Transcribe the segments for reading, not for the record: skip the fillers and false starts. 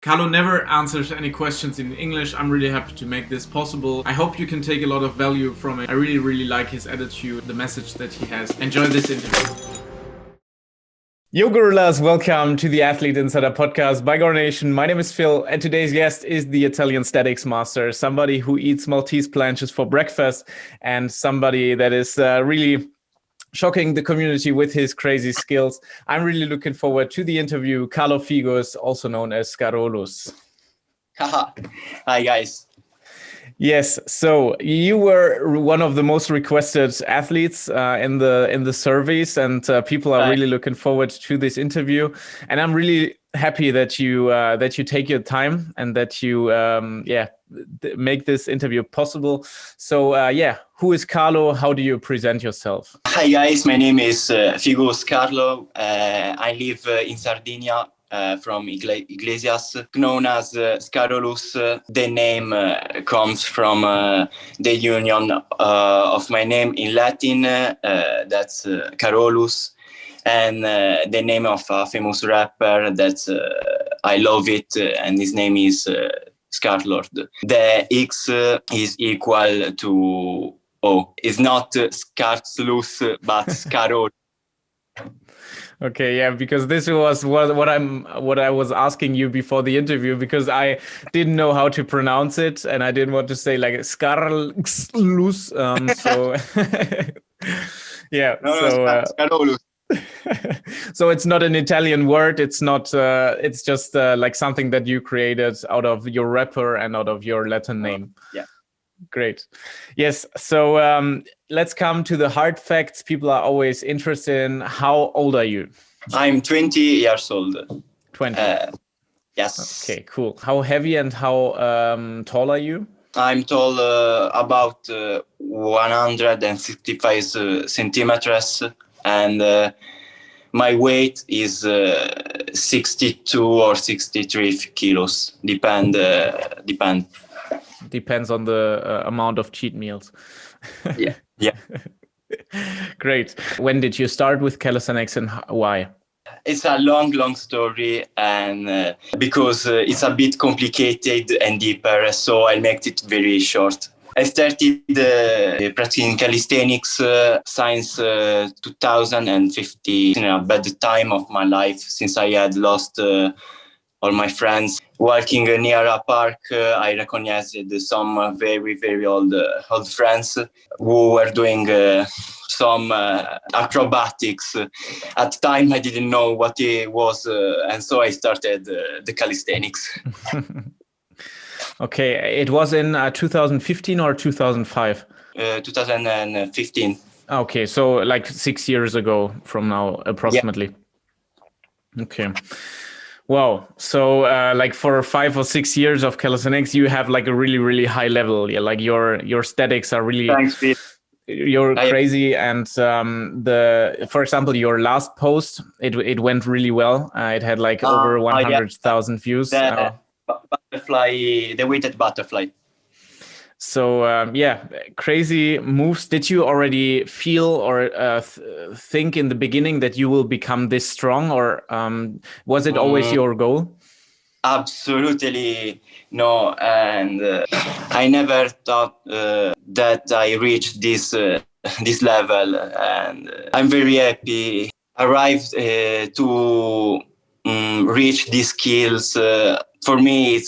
Carlo never answers any questions in English. I'm really happy to make this possible. I hope you can take a lot of value from it. I really like his attitude, the message that he has. Enjoy this interview. Yo, gorillas, welcome to the Athlete Insider podcast by Gore Nation. My name is Phil, and today's guest is the Italian statics master, somebody who eats Maltese planches for breakfast, and somebody that is really shocking the community with his crazy skills. I'm really looking forward to the interview. Carlo Figos, also known as Scarolus. Hi, guys. Yes, so you were one of the most requested athletes in the surveys, and people are really looking forward to this interview. And I'm really happy that you take your time and that you make this interview possible. So who is Carlo? How do you present yourself? Hi, guys. My name is Figos Carlo. I live in Sardinia. From Iglesias, known as Scarolus. The name comes from the union of my name in Latin, that's Carolus, and the name of a famous rapper that I love it, and his name is Scarlord. The X is equal to O. It's not Scarlus, but Scarol. Okay, yeah, because this was what I was asking you before the interview, because I didn't know how to pronounce it and I didn't want to say like Scarlus. So yeah, Scarolus. So it's not an Italian word. It's not. It's just like something that you created out of your rapper and out of your Latin name. Yeah. Great. Yes. So let's come to the hard facts. People are always interested in. How old are you? I'm 20 years old. 20. Yes. Okay, cool. How heavy and how tall are you? I'm tall about 165 centimeters, and my weight is 62 or 63 kilos. Depends on the amount of cheat meals. Yeah. Great. When did you start with calisthenics and why? It's a long story, and because it's a bit complicated and deeper, so I'll make it very short. I started practicing calisthenics since 2015, in a bad time of my life, since I had lost all my friends. Walking near a park, I recognized some very old friends who were doing some acrobatics. At the time, I didn't know what it was, and so I started the calisthenics. Okay, it was in 2015 or 2005? 2015. Okay, so like 6 years ago from now, approximately. Yeah. Okay. Wow. So like for 5 or 6 years of calisthenics, you have like a really high level. Yeah, like your statics are really. Thanks, Pete. You're crazy, and for example, your last post, it went really well. It had like over 100,000 views. The weighted butterfly. So crazy moves. Did you already feel or think in the beginning that you will become this strong, or was it always your goal? Absolutely no, and I never thought that I reached this level, and I'm very happy. Arrived to reach these skills. For me,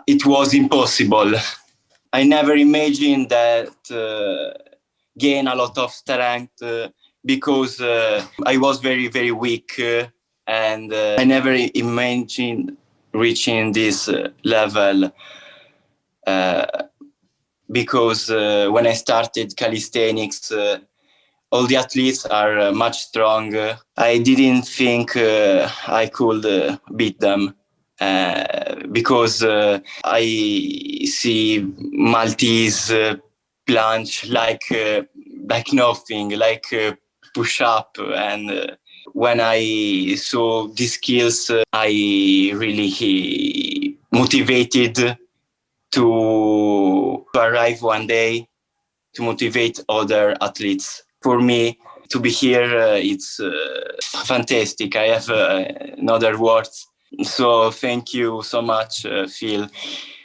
it was impossible. I never imagined that gain a lot of strength because I was very weak, and I never imagined reaching this level because when I started calisthenics, all the athletes are much stronger. I didn't think I could beat them. Because I see Maltese planche like nothing, like push up, and when I saw these skills, I really motivated to arrive one day to motivate other athletes. For me, to be here, it's fantastic. I have no other words. So thank you so much, Phil,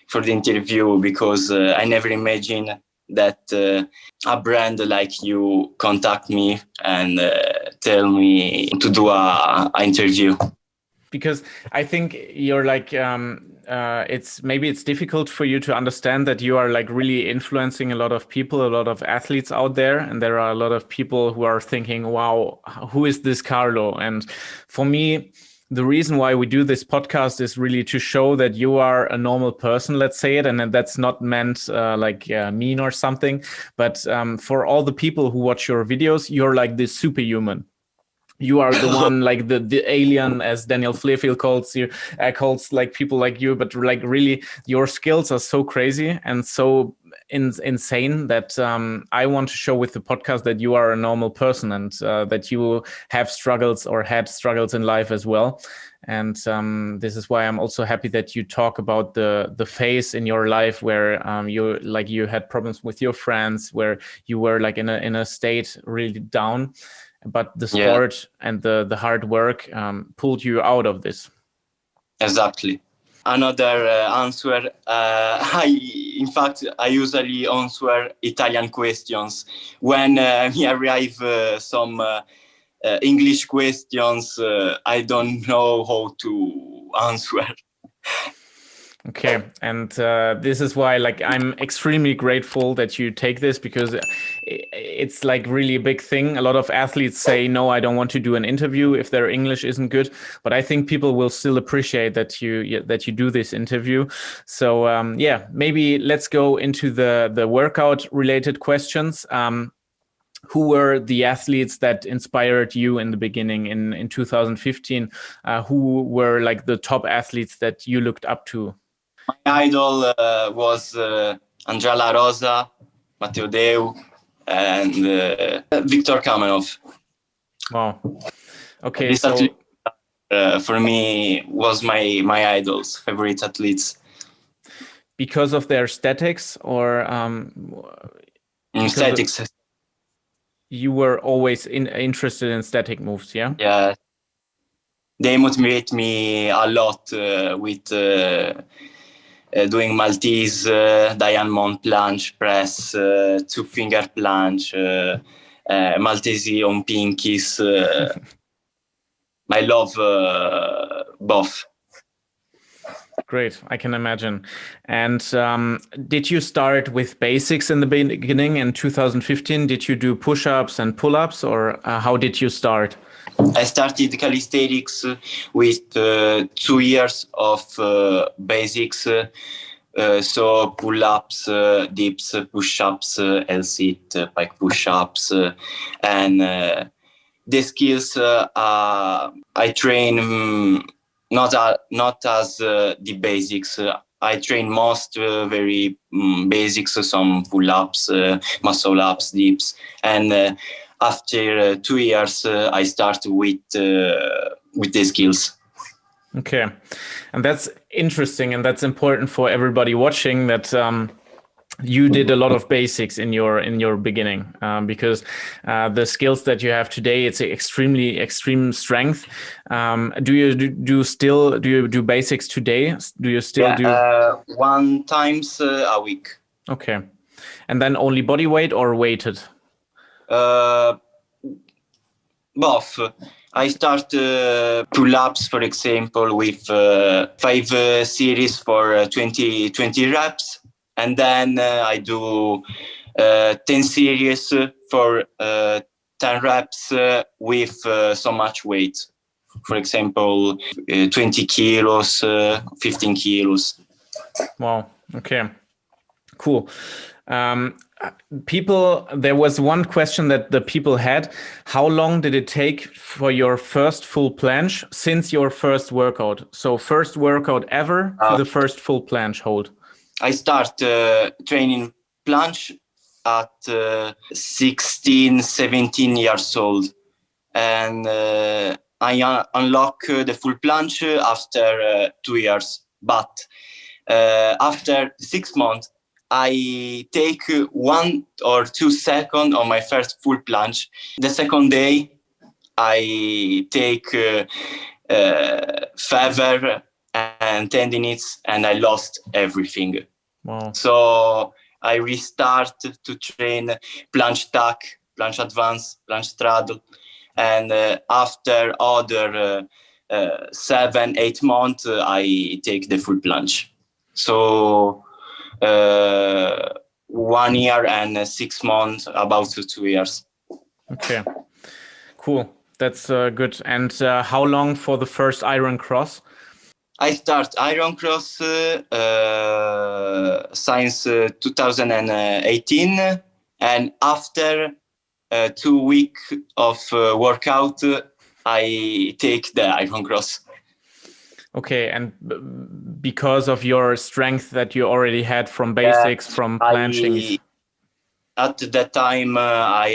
for the interview, because I never imagined that a brand like you contact me and tell me to do a interview. Because I think you're like it's difficult for you to understand that you are like really influencing a lot of people, a lot of athletes out there, and there are a lot of people who are thinking, wow, who is this Carlo? And for me, the reason why we do this podcast is really to show that you are a normal person, let's say it, and that's not meant mean or something, but for all the people who watch your videos, you're like this superhuman. You are the one, like the alien, as Daniel Fleerfield calls you, calls like people like you. But like really, your skills are so crazy and so insane that I want to show with the podcast that you are a normal person and that you have struggles or had struggles in life as well. And this is why I'm also happy that you talk about the phase in your life where you had problems with your friends, where you were like in a state really down. But the sport and the hard work pulled you out of this. Exactly. Another answer, I usually answer Italian questions. When me arrive some English questions, I don't know how to answer. Okay, and this is why like I'm extremely grateful that you take this, because it's like really a big thing. A lot of athletes say, no, I don't want to do an interview if their English isn't good, but I think people will still appreciate that you do this interview. So maybe let's go into the workout related questions. Who were the athletes that inspired you in the beginning in 2015? Who were like the top athletes that you looked up to? My idol was Andrea La Rosa, Matteo Deu, and Viktor Kamenov. Wow. Okay, this so athlete, for me was my idols, favorite athletes. Because of their statics, or statics. You were always interested in static moves, yeah? Yeah. They motivate me a lot with doing Maltese, diamond planche, press, two-finger planche, Maltese on pinkies. I love both. Great, I can imagine. And did you start with basics in the beginning in 2015? Did you do push-ups and pull-ups, or how did you start? I started calisthenics with 2 years of basics. So pull-ups, dips, push-ups, L-sit, pike push-ups, and the skills I train not as the basics. I train most very basics, some pull-ups, muscle-ups, dips, and after 2 years, I start with the skills. Okay, and that's interesting, and that's important for everybody watching, that you did a lot of basics in your beginning, because the skills that you have today, it's extreme strength. Do you do basics today? Do you still do 1 times a week? Okay, and then only body weight or weighted? Both. I start pull-ups, for example, with 5 series for 20 reps, and then I do 10 series for 10 reps with so much weight. For example, 20 kilos, 15 kilos. Wow. Okay. Cool. There was one question that the people had. How long did it take for your first full planche since your first workout? So first workout ever to the first full planche hold. I start training planche at 16, 17 years old. And I unlock the full planche after 2 years. But after 6 months, I take 1 or 2 seconds on my first full planche. The second day, I take fever and tendinitis, and I lost everything. Wow. So I restart to train planche tack, planche advance, planche straddle, and after other 7-8 months, I take the full planche. So 1 year and 6 months, about 2 years. Okay, cool. That's good. And how long for the first Iron Cross? I start Iron Cross since 2018, and after 2 weeks of workout, I take the Iron Cross. Okay, and because of your strength that you already had from basics, from planching. At that time, I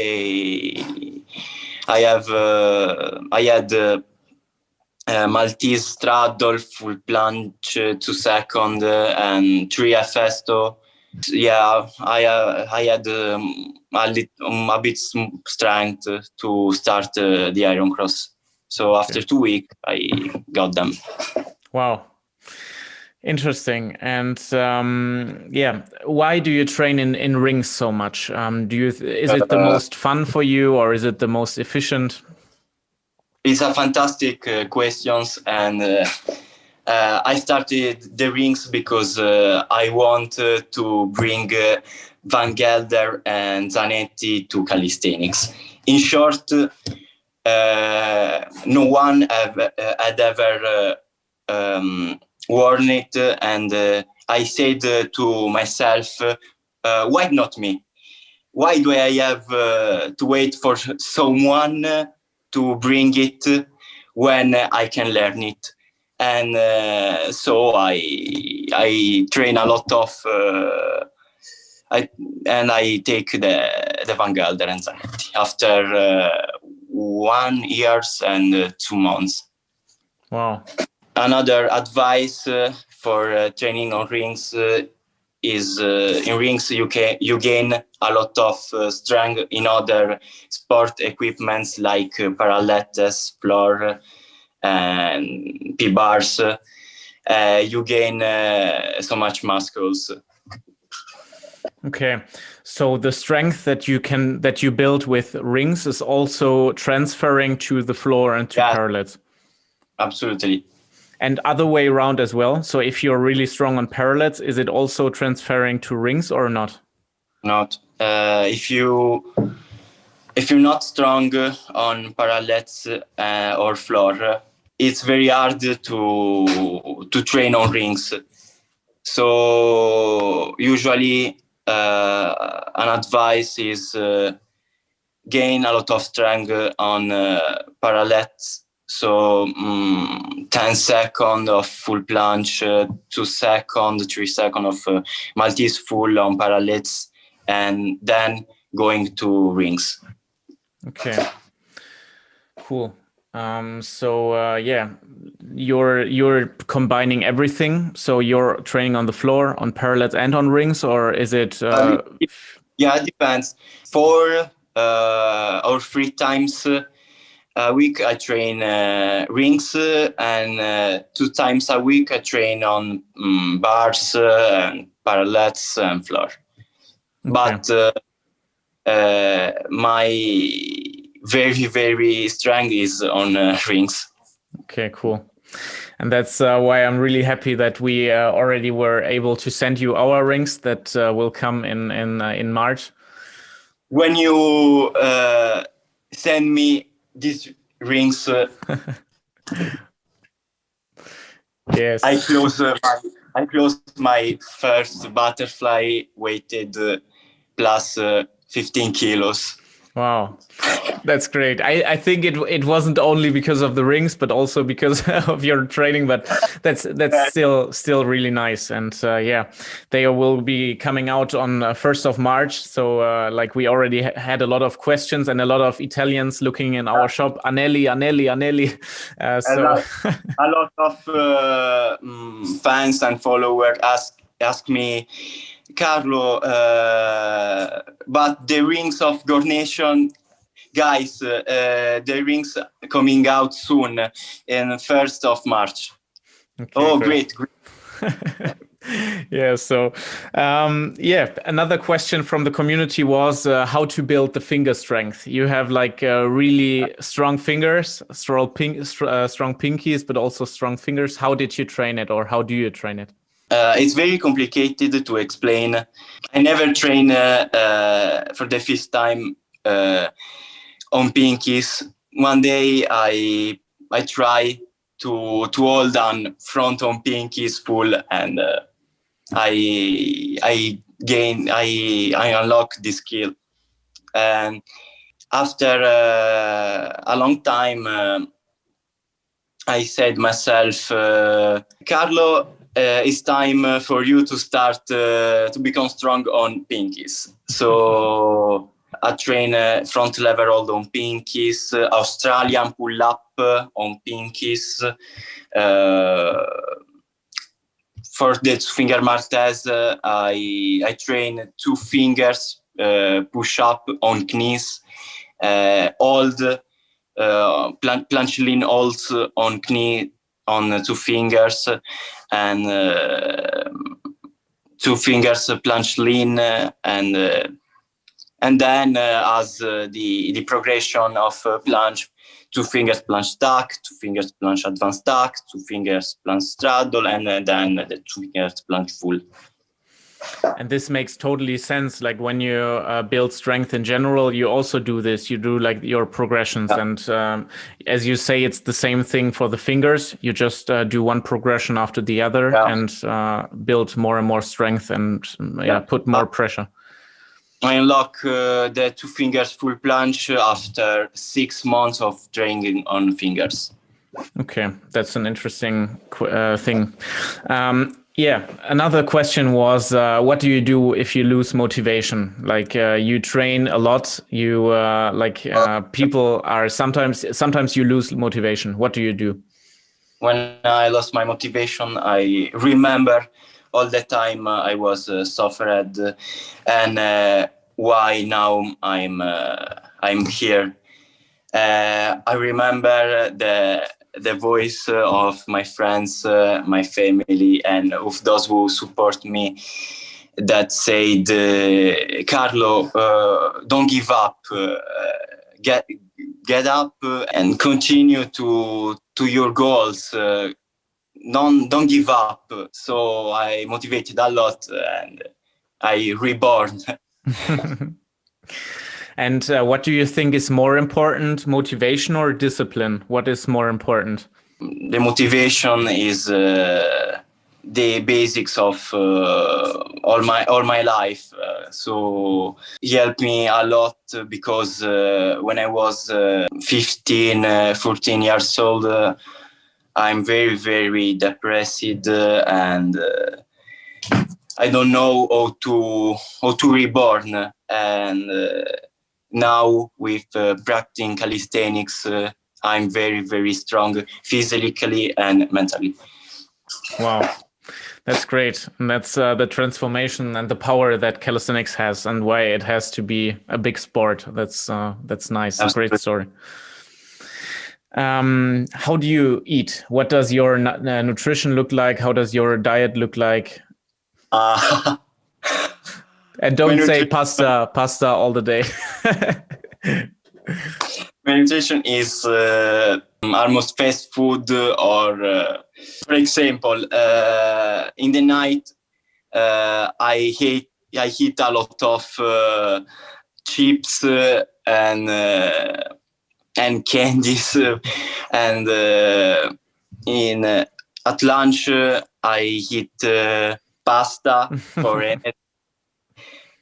had Maltese straddle, full planche, 2 second, and 3 festo. Yeah, I had a bit strength to start the Iron Cross. So after 2 weeks, I got them. Wow. Interesting. And why do you train in rings so much? Is it the most fun for you, or is it the most efficient? It's a fantastic questions, and I started the rings because I want to bring Van Gelder and Zanetti to calisthenics. In short, no one had ever worn it, and I said to myself, why not me? Why do I have to wait for someone to bring it when I can learn it? And so I train a lot of I take the Van Gelder and Zanetti after 1 year and 2 months. Wow. Another advice for training on rings is in rings you gain a lot of strength in other sport equipments like parallettes, floor, and P-bars. You gain so much muscles. Okay, so the strength that you build with rings is also transferring to the floor and to parallettes. Absolutely. And other way around as well. So if you're really strong on parallettes, is it also transferring to rings or not? Not. If you're not strong on parallettes or floor, it's very hard to train on rings. So usually an advice is gain a lot of strength on parallettes. So 10 seconds of full planche, 2 seconds, 3 seconds of Maltese full on parallettes, and then going to rings. Okay, cool. You're combining everything. So you're training on the floor, on parallettes, and on rings, or is it? Yeah, it depends. 4 or 3 times a week I train rings, and 2 times a week I train on bars and parallettes and floor. Okay. But my very, very strength is on rings. Okay, cool. And that's why I'm really happy that we already were able to send you our rings that will come in March. When you send me these rings, yes, I closed my first butterfly weighted plus 15 kilos. Wow, that's great. I think it wasn't only because of the rings, but also because of your training. But that's still really nice. And they will be coming out on 1st of March. So like we already had a lot of questions and a lot of Italians looking in our shop. Anelli. So a lot of fans and followers ask me, Carlo, but the rings of Gore Nation, guys, the rings coming out soon, in 1st of March. Okay, Oh, great. great. Yeah, so another question from the community was how to build the finger strength. You have like really strong fingers, strong pinkies, but also strong fingers. How did you train it, or how do you train it? It's very complicated to explain. I never train for the first time on pinkies. One day I try to hold on front on pinkies full, and I unlock this skill. And after a long time, I said myself, Carlo, it's time for you to start to become strong on pinkies. So I train front lever hold on pinkies, Australian pull up on pinkies. For the two-finger Maltese, I train 2 fingers push up on knees, hold planche lean holds on knee on 2 fingers, and 2 fingers planche lean, and then as the progression of planche, 2 fingers planche stack, 2 fingers planche advanced stack, 2 fingers planche straddle, and then the 2 fingers planche full. And this makes totally sense. Like when you build strength in general, you also do this. You do like your progressions. Yeah. And as you say, it's the same thing for the fingers. You just do one progression after the other, yeah, and build more and more strength and put more pressure. I unlock the 2 fingers full planche after 6 months of training on fingers. Okay, that's an interesting thing. Yeah, another question was, what do you do if you lose motivation? Like you train a lot, you people are sometimes you lose motivation. What do you do? When I lost my motivation, I remember all the time I was suffered, and why now I'm here. I remember the voice of my friends, my family, and of those who support me, that said, Carlo, don't give up, get up and continue to your goals. Don't give up. So I motivated a lot, and I reborn. And what do you think is more important, motivation or discipline? What is more important? The motivation is the basics of all my life. So it helped me a lot because when I was 15, 14 years old, I'm very, very depressed, and I don't know how to reborn. And now with practicing calisthenics, I'm very, very strong physically and mentally. Wow, that's great. And that's the transformation and the power that calisthenics has, and why it has to be a big sport. That's nice. Absolutely. A great story. How do you eat? What does your nutrition look like? How does your diet look like? And don't say pasta all the day. My nutrition is almost fast food, or for example, in the night I eat a lot of chips and candies, and at lunch I eat pasta for it.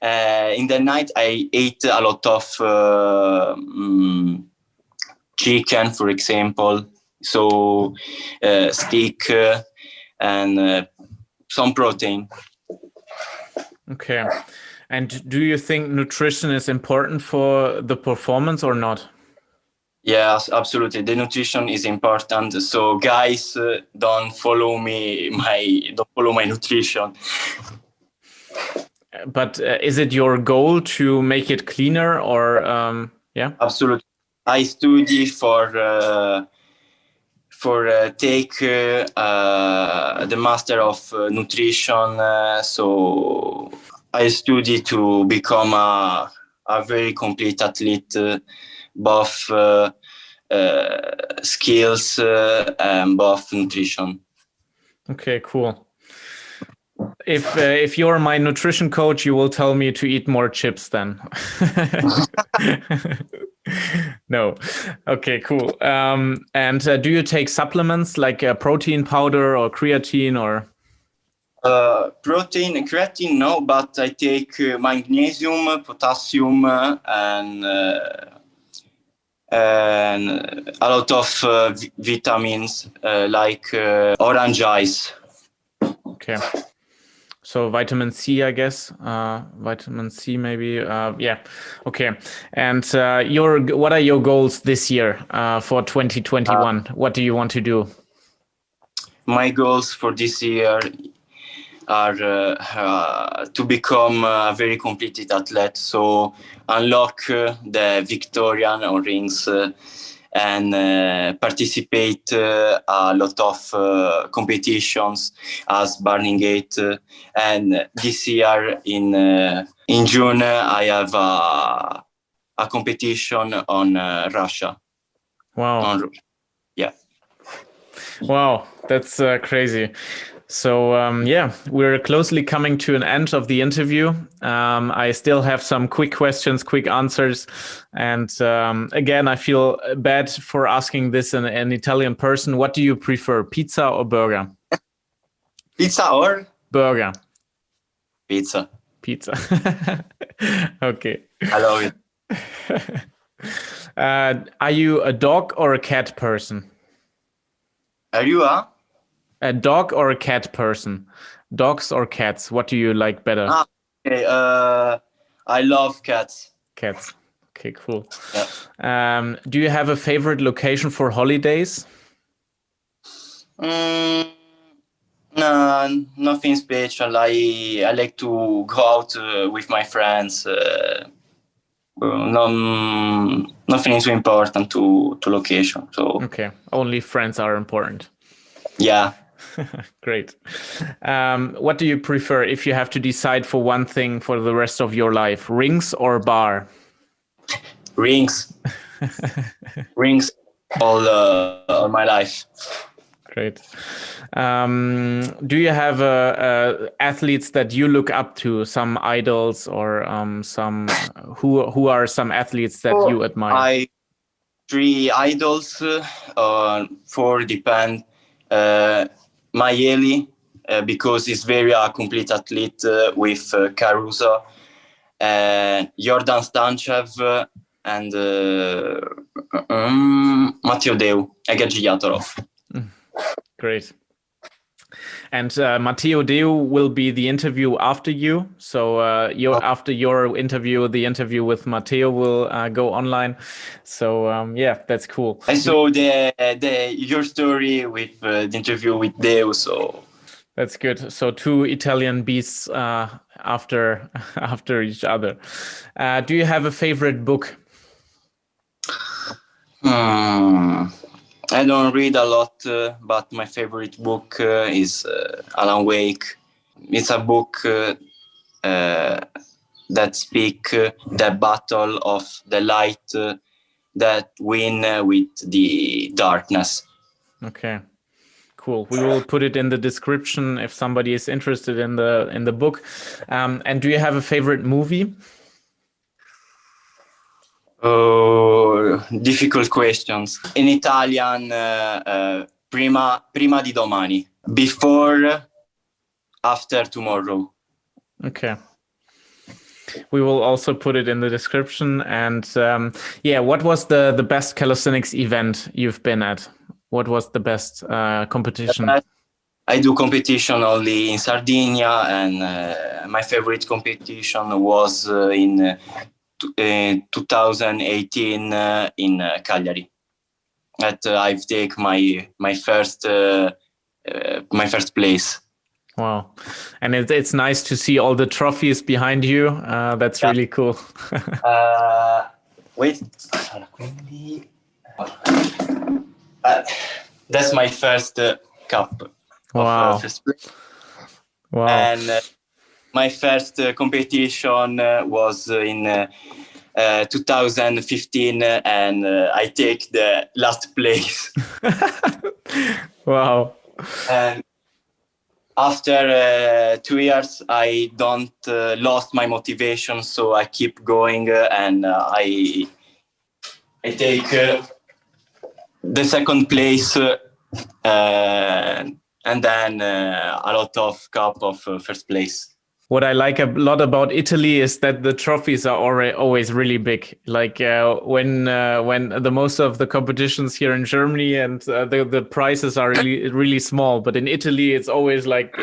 In the night I ate a lot of chicken, for example, so steak and some protein. Okay. And do you think nutrition is important for the performance or not? Yes, absolutely. The nutrition is important. So guys, don't follow my nutrition. But is it your goal to make it cleaner, or yeah? Absolutely. I study for for take the master of nutrition. So I study to become a very complete athlete, both skills and both nutrition. Okay, cool. If you're my nutrition coach, you will tell me to eat more chips then. No. Okay, cool. And do you take supplements like protein powder or creatine or? Protein and creatine, no, but I take magnesium, potassium, and a lot of vitamins like orange ice. Okay. So vitamin C, I guess. Vitamin C, maybe. Yeah. Okay. And what are your goals this year for 2021? What do you want to do? My goals for this year are to become a very completed athlete. So unlock the Victorian or rings and participate a lot of competitions as Burning Gate. And this year in June, I have a competition on Russia. Wow. Yeah. Wow, that's crazy. So yeah, we're closely coming to an end of the interview. I still have some quick questions, quick answers. And again, I feel bad for asking this in an Italian person. What do you prefer, pizza or burger? Pizza or? Burger. Pizza. Pizza. Okay. I love it. Are you a dog or a cat person? Are you a dog or a cat person? Dogs or cats? What do you like better? Okay. I love cats. Cats. Okay, cool. Yeah. Do you have a favorite location for holidays? No, nothing special. I like to go out with my friends. Nothing is so important to location. So okay, only friends are important. Yeah. Great. What do you prefer if you have to decide for one thing for the rest of your life, rings or bar? Rings. Rings all my life. Great. Do you have athletes that you look up to, some idols or some who are some athletes that you admire? 3 idols, 4 depend. Maieli, because he's very a complete athlete with Caruso, Jordan Stanchev, and Matteo Deu, Agagiatorov. Great. And Matteo Deu will be the interview after you. So after your interview, the interview with Matteo will go online. So yeah, that's cool. I saw your story with the interview with Deu. So that's good. So 2 Italian beasts after each other. Do you have a favorite book? I don't read a lot, but my favorite book is Alan Wake. It's a book that speaks the battle of the light that win with the darkness. Okay, cool. We will put it in the description if somebody is interested in the book. And do you have a favorite movie? Oh, difficult questions. In Italian, prima di domani. Before, after tomorrow. Okay. We will also put it in the description. And yeah, what was the best calisthenics event you've been at? What was the best competition? I do competition only in Sardinia, and my favorite competition was in 2018 in Cagliari. That I've taken my first place. Wow, and it's nice to see all the trophies behind you. That's really cool. Wait. that's my first cup of Wow. first place. Wow. And my first competition was in 2015, and I take the last place. Wow. And after 2 years, I don't lost my motivation, so I keep going, and I take the second place, and then a lot of cup of first place. What I like a lot about Italy is that the trophies are always really big. Like when the most of the competitions here in Germany and the prizes are really small, but in Italy it's always like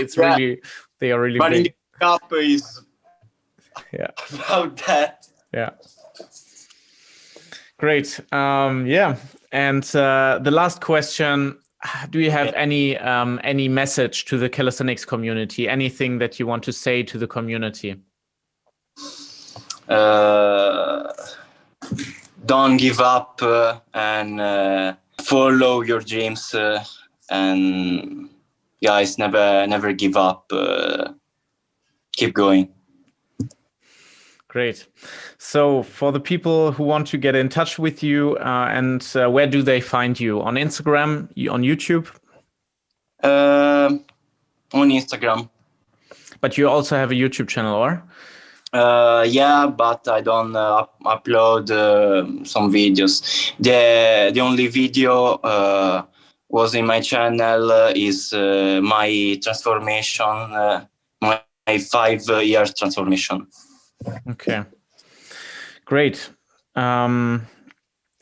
they are really but big. In the cup is about that. Yeah. Great. Yeah. And the last question. Do you have any message to the calisthenics community? Anything that you want to say to the community? Don't give up and follow your dreams. And guys, never give up. Keep going. Great. So for the people who want to get in touch with you, and where do they find you? On Instagram, on YouTube? On Instagram. But you also have a YouTube channel, or? Yeah, but I don't upload some videos. The only video was in my channel is my transformation, my 5 years transformation. Okay, great.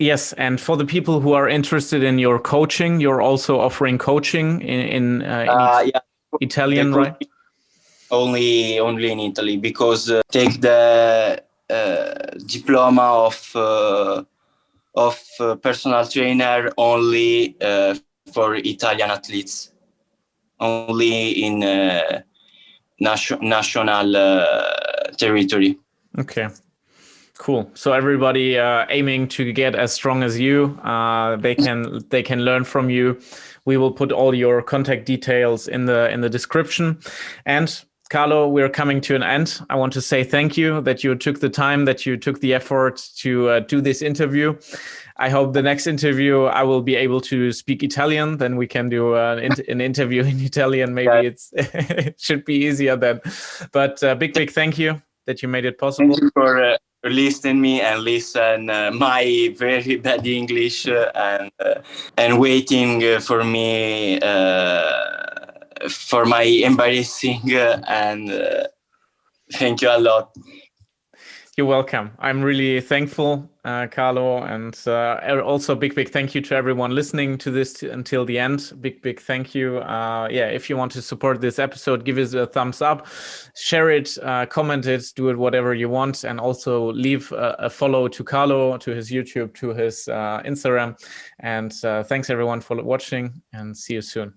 Yes, and for the people who are interested in your coaching, you're also offering coaching in Italian, right? Only in Italy, because take the diploma of personal trainer only for Italian athletes, only in national territory. Okay, cool. So everybody aiming to get as strong as you, they can learn from you. We will put all your contact details in the description. And Carlo, we're coming to an end. I want to say thank you that you took the time, that you took the effort to do this interview. I hope the next interview I will be able to speak Italian. Then we can do an interview in Italian. Maybe it should be easier then. But big thank you that you made it possible. Thank you for listening me and listen my very bad English and waiting for me for my embarrassing and thank you a lot. You're welcome. I'm really thankful, Carlo, and also big thank you to everyone listening to this until the end. Big thank you. If you want to support this episode, give us a thumbs up, share it, comment it, do it whatever you want, and also leave a follow to Carlo, to his YouTube, to his Instagram. And thanks everyone for watching, and see you soon.